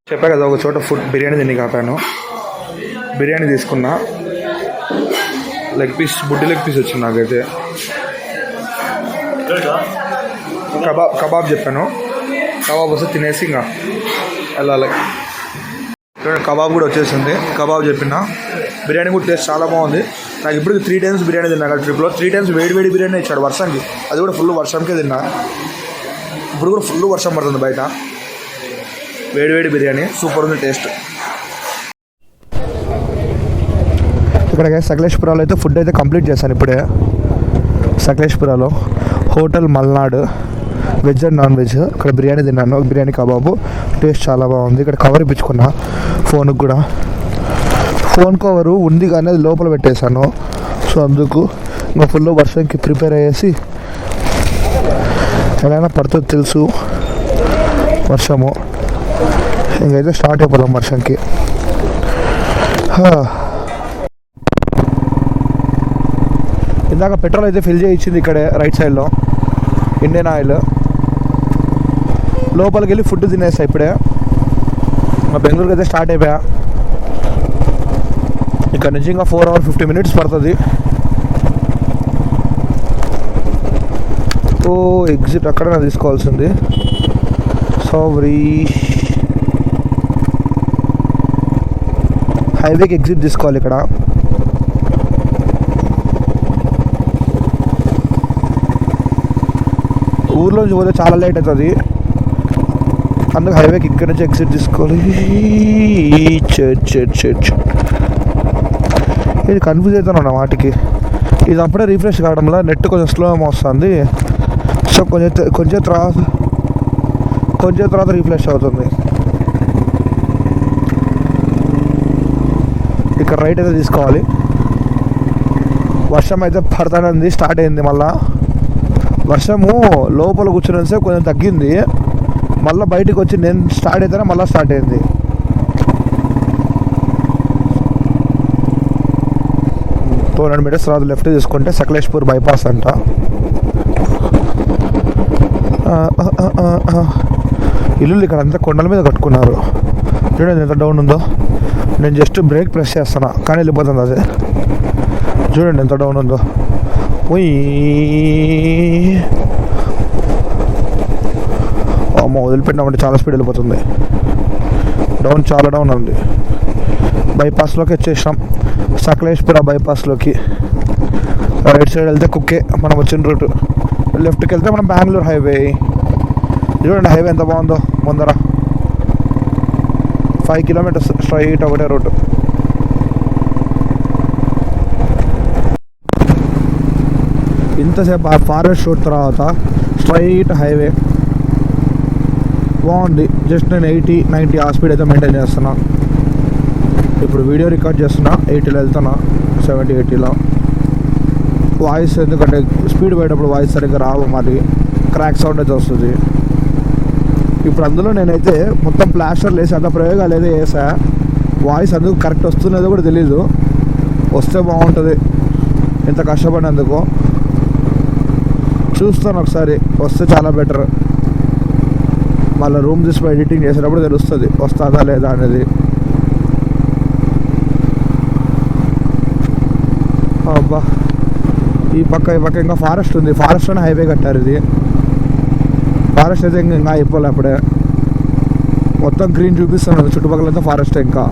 చెప్పా కదా ఒక చోట ఫుడ్ బిర్యానీ తిని కాపాను. బిర్యానీ తీసుకున్నా, బుడ్డి లెగ్ పీస్ వచ్చింది నాకైతే. కబాబ్ చెప్పాను, కబాబ్ వస్తే తినేసి ఇంకా వెళ్ళాలి. కబాబ్ కూడా వచ్చేసింది. కబాబ్ చెప్పిన బిర్యానీ కూడా టేస్ట్ చాలా బాగుంది. నాకు ఇప్పుడు 3 times బిర్యానీ తిన్నా కదా ట్రిప్లో. 3 times వేడి బిర్యానీ ఇచ్చాడు వర్షానికి. అది కూడా ఫుల్ వర్షంకే తిన్నా. ఇప్పుడు కూడా ఫుల్ వర్షం పడుతుంది బయట. వేడి బిర్యానీ సూపర్ ఉంది టేస్ట్. ఇక్కడ సకలేష్పురాలో అయితే ఫుడ్ అయితే కంప్లీట్ చేశాను ఇప్పుడే. సకలేష్పురాలో hotel Malnad veg and non veg. ఇక్కడ బిర్యానీ తిన్నాను, బిర్యానీ కబాబు టేస్ట్ చాలా బాగుంది. ఇక్కడ కవర్ ఇప్పించుకున్నా ఫోన్కి కూడా. ఫోన్ కవరు ఉంది కానీ అది లోపల పెట్టేశాను. సో అందుకు ఇంకా ఫుల్ వర్షంకి ప్రిపేర్ అయ్యేసి ఎలా పడుతుంది తెలుసు వర్షము. ఇంకైతే స్టార్ట్ అయిపోదాం వర్షంకి. ఇందాక పెట్రోల్ అయితే ఫిల్ చేయించింది ఇక్కడే రైట్ సైడ్లో ఇండియన్ ఆయిల్. లోపలికి వెళ్ళి ఫుడ్ తినేసా ఇప్పుడే. మా బెంగళూరుకి అయితే స్టార్ట్ అయిపోయా. ఇక్కడ నుంచి ఇంకా 4 hours 50 minutes పడుతుంది. ఓ ఎగ్జిట్ అక్కడ తీసుకోవాల్సింది. సారీ, హైవేకి ఎగ్జిట్ తీసుకోవాలి ఇక్కడ. ఊర్లోంచి పోతే చాలా లేట్ అవుతుంది, అందుకు హైవేకి ఇక్కడ నుంచి ఎగ్జిట్ తీసుకోవాలి. ఇది కన్ఫ్యూజ్ అవుతాను నా వాటికి. ఇది అప్పుడే రీఫ్రెష్ కావడంలో నెట్ కొంచెం స్లో వస్తుంది. సో కొంచెం తర్వాత రీఫ్రెష్ అవుతుంది. ఇక్కడ రైట్ అయితే తీసుకోవాలి. వర్షం అయితే పడతానంది, స్టార్ట్ అయింది మళ్ళా. వర్షము లోపల కూర్చునేసే కొంచెం తగ్గింది. మళ్ళీ బయటకు వచ్చి నేను స్టార్ట్ అయితేనే మళ్ళీ స్టార్ట్ అయింది. టూ 200 meters తర్వాత లెఫ్ట్ తీసుకుంటే సకలేష్పూర్ బైపాస్ అంట. ఇల్లు ఇక్కడ అంతా కొండల మీద కట్టుకున్నారు. చూడండి ఎంత డౌన్ ఉందో. నేను జస్ట్ బ్రేక్ ప్రెస్ చేస్తున్నా కానీ వెళ్ళిపోతుంది అదే. చూడండి ఎంత డౌన్ ఉందో. అమ్మ వదిలిపెట్టినామంటే చాలా స్పీడ్ వెళ్ళిపోతుంది. చాలా డౌన్ ఉంది. బైపాస్లోకి వచ్చేసాం, సకలేష్పుర బైపాస్లోకి. రైట్ సైడ్ వెళ్తే కుక్కే మనం వచ్చిన రూట్. లెఫ్ట్కి వెళ్తే మనం బెంగళూరు హైవే. చూడండి హైవే ఎంత బాగుందో ముందర. 5 kilometers స్ట్రైట్ ఒకటే రూట్. ఇంతసేపు ఆ ఫారెస్ట్ రూట్ తర్వాత స్ట్రైట్ హైవే బాగుంది. జస్ట్ నేను 80-90 ఆ స్పీడ్ అయితే మెయింటైన్ చేస్తున్నా. ఇప్పుడు వీడియో రికార్డ్ చేస్తున్నా, 80లో వెళ్తున్నా, 70-80లో. వాయిస్ ఎందుకంటే స్పీడ్ పోయేటప్పుడు వాయిస్ సరిగ్గా రావు, మరి క్రాక్ సౌండ్ అయితే వస్తుంది. ఇప్పుడు అందులో నేనైతే మొత్తం ప్లాస్టర్ వేసి అంత ప్రయోగాలు అయితే వేసా. వాయిస్ అందుకు కరెక్ట్ వస్తున్నదో కూడా తెలీదు. వస్తే బాగుంటుంది, ఎంత కష్టపడినందుకు. చూస్తాను ఒకసారి, వస్తే చాలా బెటర్. మళ్ళీ రూమ్ తీసుకుని ఎడిటింగ్ చేసేటప్పుడు తెలుస్తుంది వస్తుందా లేదా అనేది. అబ్బా, ఈ పక్క ఇంకా ఫారెస్ట్ ఉంది. ఫారెస్ట్లోనే హైవే కట్టారు. ఇది ఫారెస్ట్ అయితే ఇంకా అయిపోలే అప్పుడే. మొత్తం గ్రీన్ చూపిస్తున్నది చుట్టుపక్కలంతా ఫారెస్ట్. ఇంకా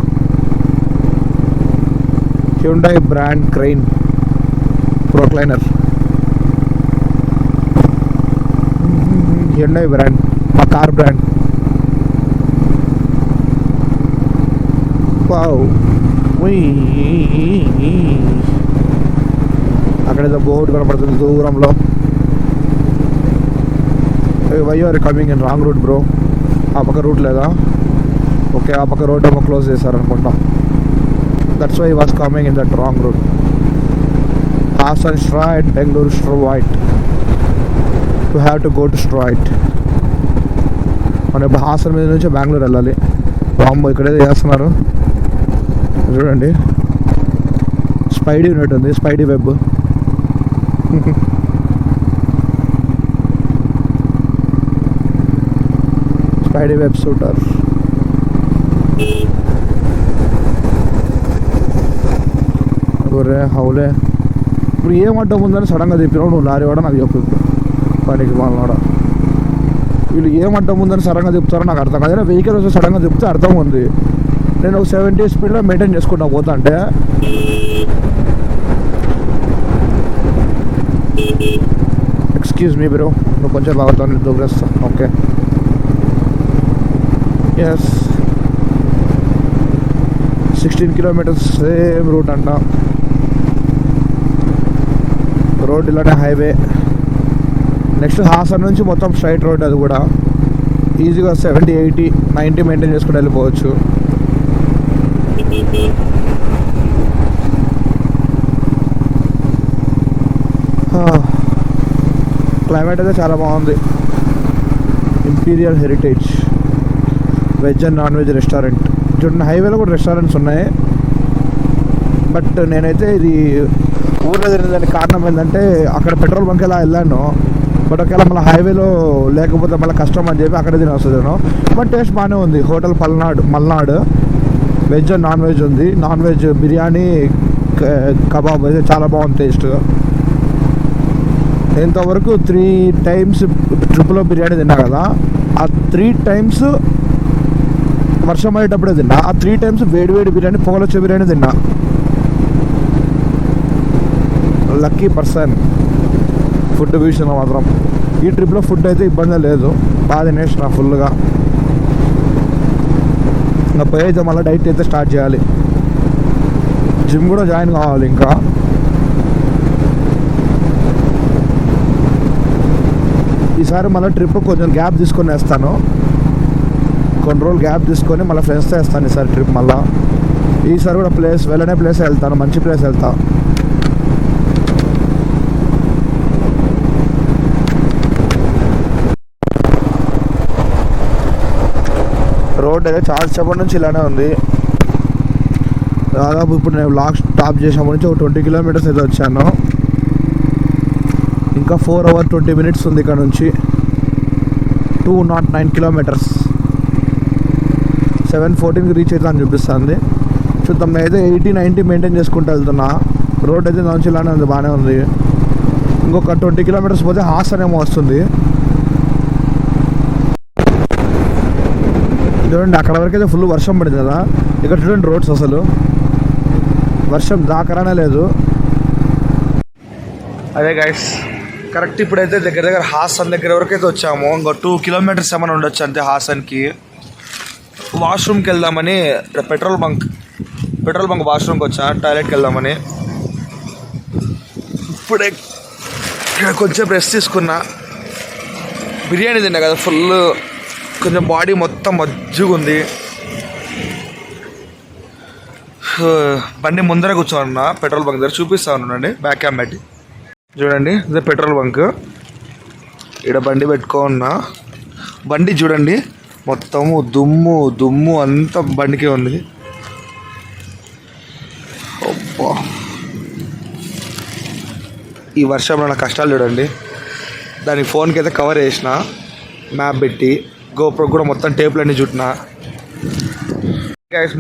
Hyundai brand crane proclainer. Hyundai brand, మా కార్ బ్రాండ్. వావ్, అక్కడేదో బోర్డు కనపడుతుంది దూరంలో. Why are coming in wrong route bro. ఆ పక్క రూట్ లేదా? ఓకే, ఆ పక్క రోడ్ ఏమో క్లోజ్ చేశారనుకుంటా. That's why was coming in that wrong route. Hassan straight, Bengaluru straight. You have to go to straight. మనం ఇప్పుడు హాసన్ మీద నుంచి బెంగళూరు వెళ్ళాలి. వామ్మో, ఇక్కడేదో చేస్తున్నారు చూడండి. స్పైడీ ఉన్నట్టుంది, Spidey web. Spidey web shooter. ఒరే హౌలే, ఇప్పుడు ఏం అడ్డం ఉందని సడన్గా చెప్పినావు నువ్వు, లారీ వాడ నాకు చెప్పు పనికి వాళ్ళ. వీళ్ళు ఏం అడ్డం ఉందని సడన్గా చెప్తారో నాకు అర్థం కాదు. వెహికల్ వస్తే సడన్గా చెప్తే అర్థం ఉంది. నేను ఒక 70 స్పీడ్లో మెయింటైన్ చేసుకుంటా పోతా అంటే ఎక్స్క్యూజ్ మీ బ్రో, నువ్వు కొంచెం బాగుతావు, నేను దూరేస్తా. Okay yes 16 kilometres same route అంట. రోడ్ ఇలానే హైవే. నెక్స్ట్ హాసన్ నుంచి మొత్తం స్ట్రైట్ రోడ్, అది కూడా ఈజీగా 70, 80, 90 మెయింటైన్ చేసుకుని వెళ్ళిపోవచ్చు. క్లైమేట్ అయితే చాలా బాగుంది. Imperial heritage veg and non veg restaurant. చూడండి హైవేలో కూడా రెస్టారెంట్స్ ఉన్నాయి. బట్ నేనైతే ఇది ఊళ్ళో తిరిగిన కారణం ఏంటంటే అక్కడ పెట్రోల్ బంక్ ఎలా వెళ్ళాను. బట్ ఒకవేళ మళ్ళీ హైవేలో లేకపోతే మళ్ళీ కష్టం అని చెప్పి అక్కడ తిని వస్తుంది. బట్ టేస్ట్ బాగానే ఉంది. Hotel Malnad veg and non veg ఉంది. నాన్ వెజ్ బిర్యానీ, కబాబ్ అయితే చాలా బాగుంది టేస్ట్గా. ఇంతవరకు 3 టైమ్స్ ట్రిపుల్లో బిర్యానీ తిన్నా కదా, ఆ 3 టైమ్స్ వర్షం అయ్యేటప్పుడే తిన్నా. ఆ 3 టైమ్స్ వేడి బిర్యానీ, పొగలొచ్చే బిర్యానీ తిన్నా. లక్కీ పర్సన్ ఫుడ్ విషయంలో మాత్రం. ఈ ట్రిప్లో ఫుడ్ అయితే ఇబ్బంది లేదు, బాగా తినేసిన ఫుల్గా. ఇంకా పోయి అయితే మళ్ళీ డైట్ అయితే స్టార్ట్ చేయాలి. జిమ్ కూడా జాయిన్ కావాలి. ఇంకా ఈసారి మళ్ళీ ట్రిప్ కొంచెం గ్యాప్ తీసుకొని వేస్తాను. కొన్ని రోజులు గ్యాప్ తీసుకొని మళ్ళీ ఫ్రెండ్స్తో వేస్తాను ఈసారి ట్రిప్. మళ్ళీ ఈసారి కూడా వెళ్ళనే ప్లేస్ వెళ్తాను, మంచి ప్లేస్ వెళ్తా. రోడ్ అయితే చాలా సేపటి నుంచి ఇలానే ఉంది. దాదాపు ఇప్పుడు నేను వ్లాగ్ స్టాప్ చేసినప్పటి నుంచి ఒక 20 కిలోమీటర్స్ అయితే వచ్చాను. ఇంకా 4 hours 20 minutes ఉంది ఇక్కడ నుంచి. 209 కిలోమీటర్స్. 7:14కి రీచ్ అవుతా అని చూపిస్తుంది. చూద్దాం. నేనైతే 80-90 మెయింటైన్ చేసుకుంటూ వెళ్తున్నా. రోడ్ అయితే నుంచి ఇలానే ఉంది, బాగానే ఉంది. ఇంకొక 20 కిలోమీటర్స్ పోతే హాసన్ ఏమో వస్తుంది. చూడండి అక్కడ వరకు అయితే ఫుల్ వర్షం పడింది కదా. ఇక్కడ చూడండి రోడ్స్ అసలు వర్షం దాకరానే లేదు. అదే గైస్, కరెక్ట్ ఇప్పుడైతే దగ్గర హాసన్ దగ్గర వరకు అయితే వచ్చాము. ఇంకో 2 kilometers ఏమైనా ఉండొచ్చు అంతే హాసన్కి. వాష్రూమ్కి వెళ్దామని పెట్రోల్ బంక్ వాష్రూమ్కి వచ్చా, టాయిలెట్కి వెళ్దామని. ఇప్పుడే కొంచెం రెస్ట్ తీసుకున్నా. బిర్యానీ తిన్నా కదా, ఫుల్ కొంచెం బాడీ మొత్తం మజ్జుగా ఉంది. బండి ముందర కూర్చోన్నా పెట్రోల్ బంక్ దగ్గర, చూపిస్తా ఉన్నానండి బ్యాక్ క్యామ్ పెట్టి. చూడండి ఇదే పెట్రోల్ బంక్. ఇక్కడ బండి పెట్టుకున్నా. బండి చూడండి మొత్తము దుమ్ము అంతా బండికే ఉంది. అబ్బా, ఈ వర్షంలో నా కష్టాలు చూడండి. దానికి ఫోన్కి అయితే కవర్ వేసిన, మ్యాప్ పెట్టి, గోప్రో కూడా మొత్తం టేపులు అన్నీ చుట్టినా.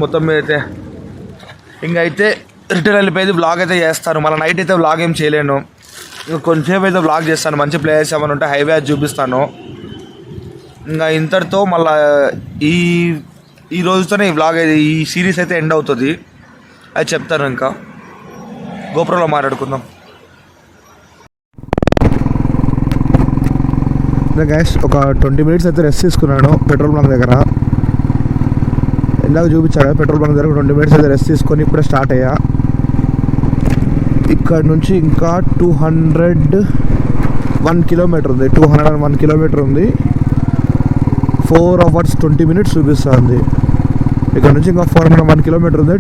మొత్తం మీద అయితే ఇంకా అయితే రిటర్న్ వెళ్ళిపోయేది. వ్లాగ్ అయితే చేస్తాను. మళ్ళీ నైట్ అయితే వ్లాగ్ ఏం చేయలేను. ఇంకా కొంచెంసేపు అయితే వ్లాగ్ చేస్తాను. మంచి ప్లేస్ ఏమైనా ఉంటే హైవే అది చూపిస్తాను. ఇంకా ఇంతటితో మళ్ళీ ఈ రోజుతోనే ఈ వ్లాగ్ అయితే, ఈ సిరీస్ అయితే ఎండ్ అవుతుంది. అది చెప్తాను. ఇంకా గోప్రోలో మాట్లాడుకుందాం. గైస్ ఒక 20 minutes అయితే రెస్ట్ తీసుకున్నాను పెట్రోల్ బంక్ దగ్గర. ఇందాక చూపించాను కదా పెట్రోల్ బంక్ దగ్గర 20 minutes అయితే రెస్ట్ తీసుకొని ఇప్పుడే స్టార్ట్ అయ్యా. ఇక్కడ నుంచి ఇంకా 201 kilometers ఉంది. 201 kilometers ఉంది. 4 hours 20 minutes చూపిస్తుంది. ఇక్కడ నుంచి ఇంకా 401 kilometers ఉంది.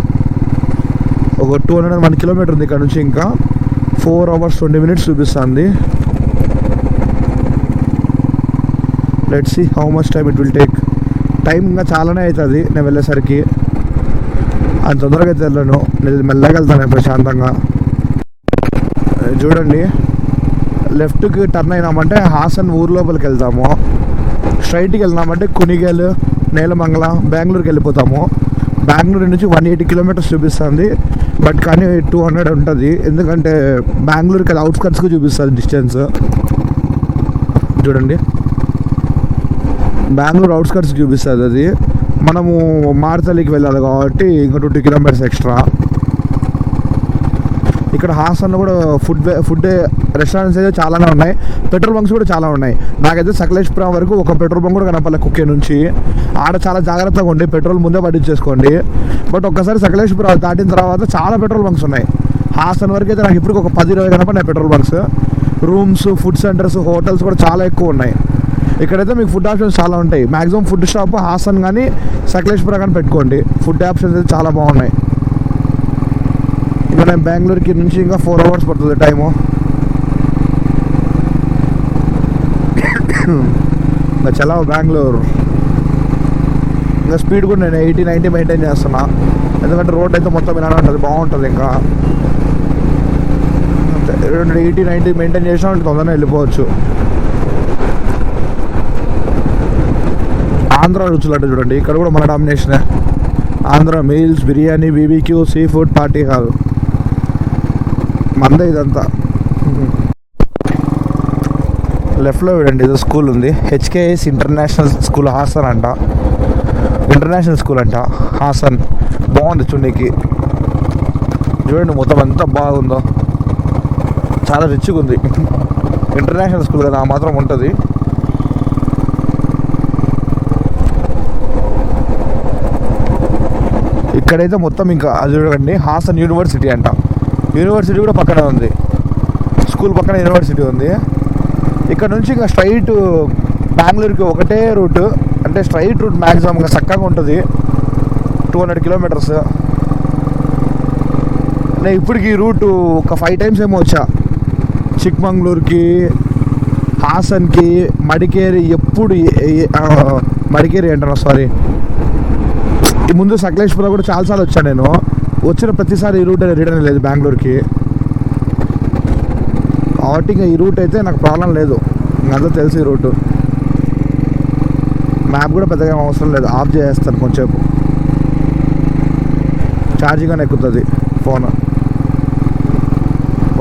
ఒక 201 kilometers ఉంది ఇక్కడ నుంచి. ఇంకా 4 hours 20 minutes చూపిస్తుంది. Let's see how much time it will take. Time ఇంకా చాలానే అవుతుంది నేను వెళ్ళేసరికి. అంత తొందరగా అయితే వెళ్ళను, నేను మెల్లగా వెళ్తాను ప్రశాంతంగా. చూడండి లెఫ్ట్కి టర్న్ అయినామంటే హాసన్ ఊరు లోపలికి వెళ్తాము. స్ట్రైట్కి వెళ్ళినామంటే కునిగల్, నేలమంగళ, బెంగళూరుకి వెళ్ళిపోతాము. బెంగళూరు నుంచి 180 కిలోమీటర్స్ చూపిస్తుంది, బట్ కానీ 200 ఉంటుంది. ఎందుకంటే బెంగళూరుకి అది అవుట్స్కట్స్కి చూపిస్తుంది డిస్టెన్స్. చూడండి, బెంగళూరు అవుట్స్కట్స్కి చూపిస్తుంది అది. మనము మార్తలికి వెళ్ళాలి కాబట్టి ఇంకా 20 కిలోమీటర్స్ ఎక్స్ట్రా. ఇక్కడ హాసన్లో కూడా ఫుడ్ రెస్టారెంట్స్ అయితే చాలానే ఉన్నాయి, పెట్రోల్ బంక్స్ కూడా చాలా ఉన్నాయి. నాకైతే సకలేష్పురం వరకు ఒక పెట్రోల్ బంక్ కూడా కనపడలే కుక్కే నుంచి. ఆడ చాలా జాగ్రత్తగా ఉండి పెట్రోల్ ముందే పట్టించేసుకోండి. బట్ ఒక్కసారి సకలేష్పురం దాటిన తర్వాత చాలా పెట్రోల్ బంక్స్ ఉన్నాయి. హాసన్ వరకు అయితే నాకు ఇప్పుడు ఒక 10-20 కనపడినాయి petrol bunks. Rooms, food centres, hotels కూడా చాలా ఎక్కువ ఉన్నాయి. ఇక్కడైతే మీకు ఫుడ్ ఆప్షన్స్ చాలా ఉంటాయి. మ్యాక్సిమం ఫుడ్ షాప్ హాసన్ కానీ సకలేష్పురం కానీ పెట్టుకోండి. ఫుడ్ ఆప్షన్స్ అయితే చాలా బాగున్నాయి. ఇంకా నేను బెంగళూరుకి నుంచి ఇంకా 4 hours పడుతుంది టైము. ఇంకా చలావు బెంగళూరు. ఇంకా స్పీడ్ కూడా నేను 80-90 మెయింటైన్ చేస్తున్నా. ఎందుకంటే రోడ్ అయితే మొత్తం ఇలానే ఉంటుంది, బాగుంటుంది. ఇంకా 80-90 మెయింటైన్ చేసినా తొందరగా వెళ్ళిపోవచ్చు. ఆంధ్ర రుచులు అంటే చూడండి, ఇక్కడ కూడా మన డామినేషనే. Andhra meals, biryani, BBQ, sea food, party hall మందే ఇదంతా. లెఫ్ట్లో చూడండి, ఇది స్కూల్ ఉంది, హెచ్కేఎస్ ఇంటర్నేషనల్ స్కూల్ హాసన్ అంట. ఇంటర్నేషనల్ స్కూల్ అంట హాసన్. బాగుంది చూడడానికి. చూడండి మొత్తం ఎంత బాగుందో, చాలా రిచ్గా ఉంది. ఇంటర్నేషనల్ స్కూల్ కదా, ఆ మాత్రం ఉంటుంది. ఇక్కడైతే మొత్తం ఇంకా అది చూడండి, హాసన్ యూనివర్సిటీ అంట. యూనివర్సిటీ కూడా పక్కనే ఉంది, స్కూల్ పక్కన యూనివర్సిటీ ఉంది. ఇక్కడ నుంచి ఇంకా స్ట్రైట్ బెంగళూరుకి ఒకటే రూట్, అంటే స్ట్రైట్ రూట్ మ్యాక్సిమం ఇంకా చక్కగా ఉంటుంది. 200 కిలోమీటర్స్. నేను ఇప్పటికి ఈ రూటు ఒక 5 times ఏమో వచ్చా. చిక్మంగళూరుకి, హాసన్కి, మడికేరి. ఎప్పుడు మడికేరి అంటున్నా, సారీ, ముందు సకలేష్పురం కూడా చాలాసార్లు వచ్చాను నేను. వచ్చిన ప్రతిసారి ఈ రూట్ రిటర్న్ లేదు బెంగళూరుకి. కాబట్టి ఇంకా ఈ రూట్ అయితే నాకు ప్రాబ్లం లేదు, ఇంకంతా తెలిసి ఈ రూటు. మ్యాప్ కూడా పెద్దగా అవసరం లేదు, ఆఫ్ చేసేస్తాను కొంచెంసేపు, ఛార్జింగ్ అని ఎక్కుతుంది ఫోన్.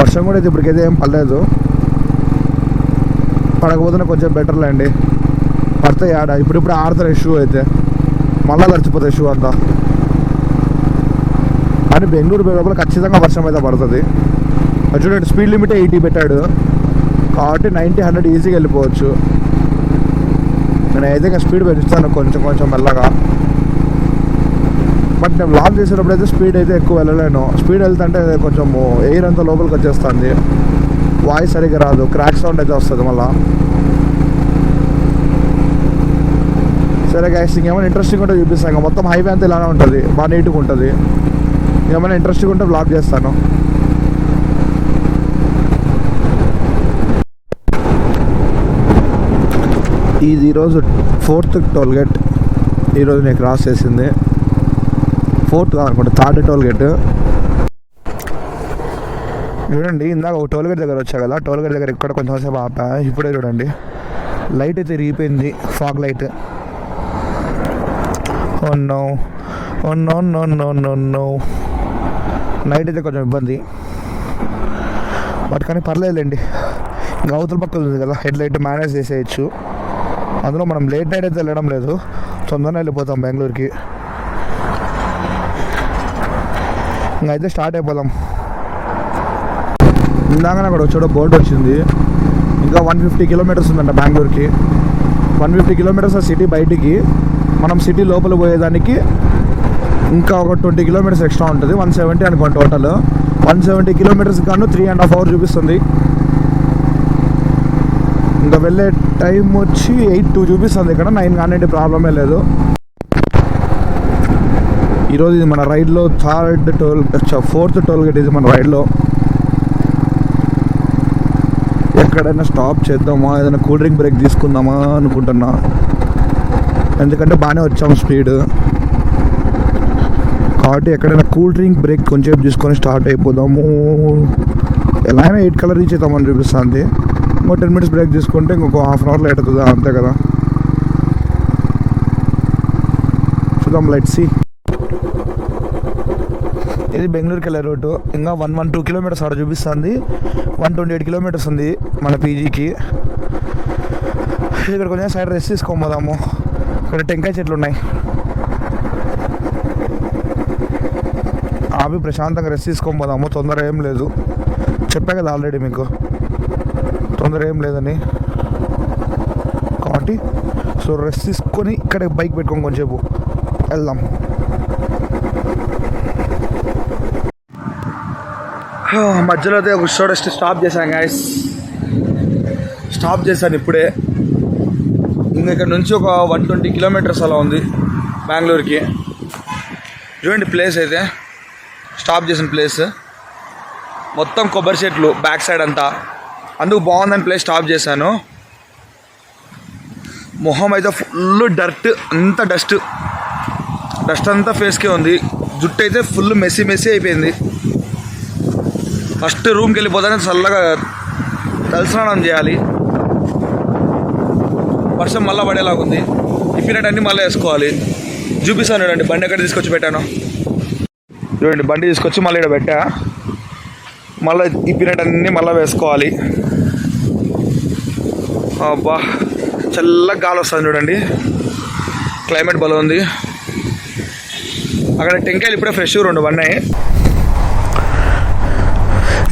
వర్షం కూడా అయితే ఇప్పటికైతే ఏం పడలేదు. పడకపోతేనే కొంచెం బెటర్లే అండి. పడతాయి ఆడ, ఇప్పుడు ఆడతారు షూ అయితే, మళ్ళీ తడిచిపోతాయి షూ అంతా. కానీ బెంగళూరు లోపల ఖచ్చితంగా వర్షం అయితే పడుతుంది. చూడండి, స్పీడ్ లిమిట్ 80 పెట్టాడు కాబట్టి 90-100 ఈజీగా వెళ్ళిపోవచ్చు. నేనైతే ఇంకా స్పీడ్ పెంచుతాను కొంచెం మెల్లగా. బట్ నేను వ్లాగ్ చేసేటప్పుడు అయితే స్పీడ్ అయితే ఎక్కువ వెళ్ళలేను. స్పీడ్ వెళ్తుంటే కొంచెం ఎయిర్ అంతా లోపలికి వచ్చేస్తుంది, వాయిస్ సరిగ్గా రాదు, క్రాక్ సౌండ్ అయితే వస్తుంది మళ్ళీ. సరే గైస్, ఇంకేమైనా ఇంట్రెస్టింగ్ ఉంటే చూపిస్తాను. మొత్తం హైవే అంతా ఇలానే ఉంటుంది, బాగా నీట్గా ఉంటుంది. ఏమైనా ఇంట్రెస్టింగ్ ఉంటే వ్లాగ్ చేస్తాను. ఇది ఈరోజు 4th టోల్గేట్. ఈరోజు నేను క్రాస్ చేసింది 4th కాదనుకుంటా, 3rd టోల్గేట్. చూడండి, ఇందాక ఒక టోల్గేట్ దగ్గర వచ్చా కదా, టోల్గేట్ దగ్గర ఇక్కడ కొంచెం సేపు ఆపా. ఇప్పుడే చూడండి, లైట్ అయితే రిగిపోయింది, fog light. Oh no, oh no no no no no. Night అయితే కొంచెం ఇబ్బంది, బట్ కానీ పర్లేదులేండి. ఇంకా అవతల పక్కన ఉంది కదా, హెడ్ లైట్ మేనేజ్ చేసేయచ్చు. అందులో మనం లేట్ నైట్ అయితే వెళ్ళడం లేదు, తొందరగా వెళ్ళిపోతాం బెంగళూరుకి. ఇంకా అయితే స్టార్ట్ అయిపోదాం. ఇందాక అక్కడ వచ్చాడో బోర్డు వచ్చింది, ఇంకా 150 కిలోమీటర్స్ ఉందంట బెంగళూరుకి. 150 కిలోమీటర్స్ సిటీ బయటికి. మనం సిటీ లోపల పోయేదానికి ఇంకా ఒక 20 కిలోమీటర్స్ ఎక్స్ట్రా ఉంటుంది. 170 అనుకోండి టోటల్. 170 కిలోమీటర్స్ కాను 3.5 hours చూపిస్తుంది. ఇంకా వెళ్ళే టైం వచ్చి 8:02 చూపిస్తుంది. ఇక్కడ 9 కానివ్వండి, ప్రాబ్లమే లేదు. ఈరోజు ఇది మన రైడ్లో 4th టోల్గేట్ ఇది మన రైడ్లో. ఎక్కడైనా స్టాప్ చేద్దామా, ఏదైనా కూల్ డ్రింక్ బ్రేక్ తీసుకుందామా అనుకుంటున్నా. ఎందుకంటే బాగానే వచ్చాము స్పీడ్ కాబట్టి ఎక్కడైనా కూల్ డ్రింక్ బ్రేక్ కొంచెం తీసుకొని స్టార్ట్ అయిపోదాము. ఎలా అయినా 8 కల్లా రీచ్ అవుతామని చూపిస్తుంది. ఇంకో 10 minutes బ్రేక్ తీసుకుంటే ఇంకొక 1/2 hour లేట్ అవుతుందా, అంతే కదా. ఎక్కుదాం, లెట్స్ సీ. ఇది బెంగళూరుకి వెళ్ళే రూటు. ఇంకా 112 కిలోమీటర్స్ ఆడ చూపిస్తుంది. 128 కిలోమీటర్స్ ఉంది మన పీజీకి. ఇక్కడ కొంచెం సైడ్ రెస్ట్ తీసుకోపోదాము. ఇక్కడ టెంకాయ చెట్లు ఉన్నాయి, అవి ప్రశాంతంగా రెస్ట్ తీసుకోపోదాము. తొందర ఏం లేదు, చెప్పా కదా ఆల్రెడీ మీకు, తొందర ఏం లేదని. కాబట్టి సో రెస్ట్ తీసుకొని ఇక్కడ బైక్ పెట్టుకొని కొంచెంసేపు వెళ్దాం. మధ్యలో అయితే ఒక చోట స్టాప్ చేశాను గాయస్. స్టాప్ చేశాను ఇప్పుడే. ఇంకా ఇక్కడ నుంచి ఒక 120 కిలోమీటర్స్ అలా ఉంది బెంగళూరుకి. చూడండి ప్లేస్ అయితే, స్టాప్ చేసిన ప్లేస్ మొత్తం కొబ్బరి చెట్లు బ్యాక్ సైడ్ అంతా. అందుకు బాగుందని ప్లేస్ స్టాప్ చేశాను. మొహం అయితే ఫుల్ డస్ట్, అంత డస్ట్ అంతా ఫేస్కే ఉంది. జుట్టు అయితే ఫుల్ మెస్సీ అయిపోయింది. ఫస్ట్ రూమ్కి వెళ్ళిపోతానే చల్లగా తలస్నానం చేయాలి. వర్షం మళ్ళీ పడేలాగుంది. ఇప్పినట్టన్నీ మళ్ళీ వేసుకోవాలి. చూపిస్తాను చూడండి బండి ఎక్కడ తీసుకొచ్చి పెట్టాను. చూడండి బండి తీసుకొచ్చి మళ్ళీ ఇక్కడ పెట్టా. మళ్ళీ ఇప్పినట్టన్నీ మళ్ళీ వేసుకోవాలి. అబ్బా చల్లగా గాలి వస్తుంది చూడండి. క్లైమేట్ బలం ఉంది. అక్కడ టెంకాయలు ఇప్పుడే ఫ్రెష్ 2 పడినాయి.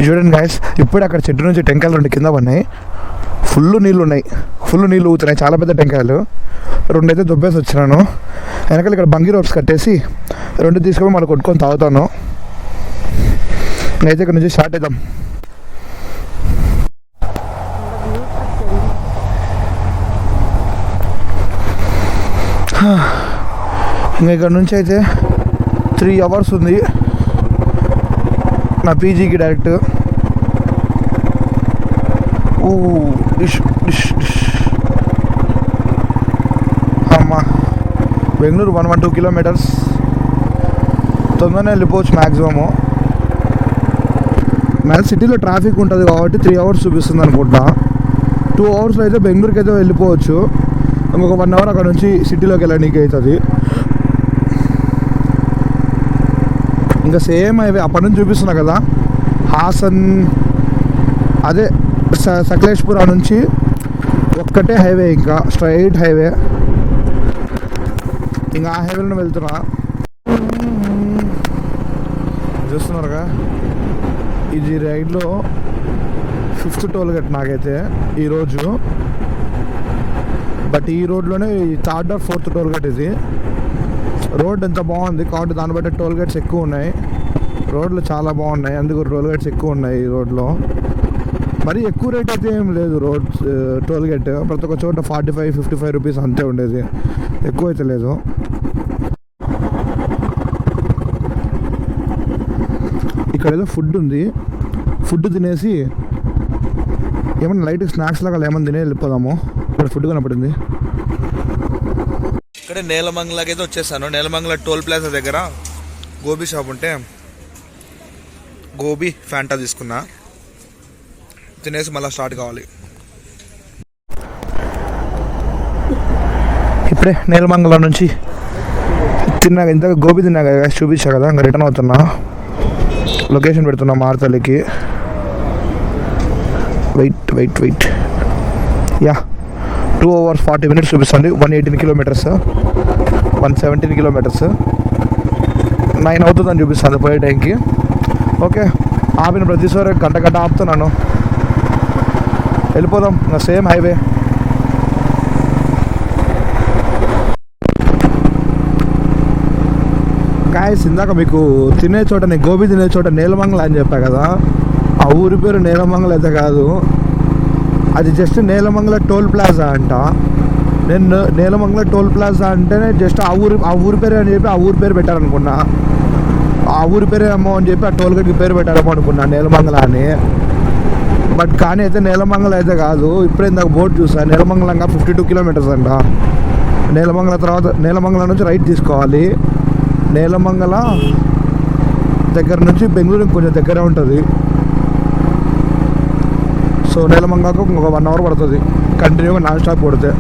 చూడండి గాయస్, ఇప్పుడు అక్కడ చెట్టు నుంచి టెంకాయలు 2 కింద పడినాయి. ఫుల్ నీళ్ళు ఉన్నాయి, ఫుల్ నీళ్ళు ఊతున్నాయి. చాలా పెద్ద టెంకాయలు. 2 అయితే దుబ్బేసి వచ్చినాను. వెనకాల ఇక్కడ బంగి రోప్స్ కట్టేసి 2 తీసుకొని మళ్ళీ కొట్టుకొని తాగుతాను. అయితే ఇక్కడ నుంచి స్టార్ట్ అవుతాం. ఇంకా ఇక్కడ నుంచి అయితే 3 అవర్స్ ఉంది నా పీజీకి డైరెక్ట్. అమ్మా బెంగళూరు 112 కిలోమీటర్స్. తొందరనే వెళ్ళిపోవచ్చు మ్యాక్సిమము. మన సిటీలో ట్రాఫిక్ ఉంటుంది కాబట్టి 3 అవర్స్ చూపిస్తుంది అనుకుంటా. 2 అవర్స్లో అయితే బెంగళూరుకి అయితే వెళ్ళిపోవచ్చు. ఇంకొక 1 అవర్ అక్కడ నుంచి సిటీలోకి వెళ్ళడానికి అవుతుంది. ఇంకా సేమ్ హైవే అప్పటి నుంచి చూపిస్తున్నా కదా, హాసన్ అదే సకలేష్పురా నుంచి ఒక్కటే హైవే, ఇంకా స్ట్రైట్ హైవే. ఇంకా ఆ హైవేలో వెళ్తున్నా. చూస్తున్నారుగా, ఇది రైడ్లో 5th టోల్ గేట్ నాకైతే ఈరోజు. బట్ ఈ రోడ్లోనే 3rd or 4th toll gate ఇది. రోడ్ ఎంత బాగుంది కాబట్టి దాన్ని బట్టి టోల్ గేట్స్ ఎక్కువ ఉన్నాయి. రోడ్లు చాలా బాగున్నాయి, అందుకు టోల్ గేట్స్ ఎక్కువ ఉన్నాయి ఈ రోడ్లో. మరి ఎక్కువ రేట్ అయితే ఏం లేదు రోడ్ టోల్ గేట్. ప్రతి ఒక్క చోట 45-55 రూపీస్ అంతే ఉండేది, ఎక్కువ అయితే లేదు. ఇక్కడ ఏదో ఫుడ్ ఉంది, ఫుడ్ తినేసి ఏమన్నా లైట్ స్నాక్స్ లాగా ఏమన్నా తినే వెళ్ళిపోదాము. ఇక్కడ ఫుడ్ కనపడింది. ఇక్కడే నేలమంగళకి అయితే వచ్చేసాను. నేలమంగళ టోల్ ప్లాజా దగ్గర గోబీ షాప్ ఉంటే గోబీ ఫ్యాంటా తీసుకున్నా. తినేసి మళ్ళీ స్టార్ట్ కావాలి. ఇప్పుడే నేలమంగళ నుంచి తిన్నా, ఇంతగా గోబీ తిన్నా కదా, చూపించా కదా. ఇంకా రిటర్న్ అవుతున్నా. లొకేషన్ పెడుతున్నా మారుతల్లికి. వెయిట్ యా 2 hours 40 minutes చూపిస్తుంది. 118 కిలోమీటర్స్, 117 కిలోమీటర్స్, 9 అవుతుందని చూపిస్తుంది పోయే టైంకి. ఓకే, ఆపిన ప్రతిసారి గంట ఆపుతున్నాను. వెళ్ళిపోదాం సేమ్ హైవే. గాయస్, ఇందాక మీకు తినే చోట, నేను గోబీ తినే చోట నేలమంగళ అని చెప్పా కదా. ఆ ఊరి పేరు నేలమంగళ అయితే కాదు, అది జస్ట్ నేలమంగళ టోల్ ప్లాజా అంట. నేను నేలమంగళ టోల్ ప్లాజా అంటేనే జస్ట్ ఆ ఊరి పేరు అని చెప్పి ఆ ఊరి పేరు పెట్టారనుకున్నా. ఆ ఊరి పేరే ఏమో అని చెప్పి ఆ టోల్ గేట్కి పేరు పెట్టారేమో అనుకున్నా నేలమంగళ అని. బట్ కానీ అయితే నేలమంగళ అయితే కాదు. ఇప్పుడే ఇందాక బోర్డు చూసా, నేలమంగళంగా 52 కిలోమీటర్స్ అంట. నేలమంగళ తర్వాత నేలమంగళ నుంచి రైట్ తీసుకోవాలి. నేలమంగళ దగ్గర నుంచి బెంగళూరు కొంచెం దగ్గరే ఉంటుంది. సో నేలమంగళకు ఇంకొక 1 hour పడుతుంది కంటిన్యూగా నాన్ స్టాప్ కొడితే.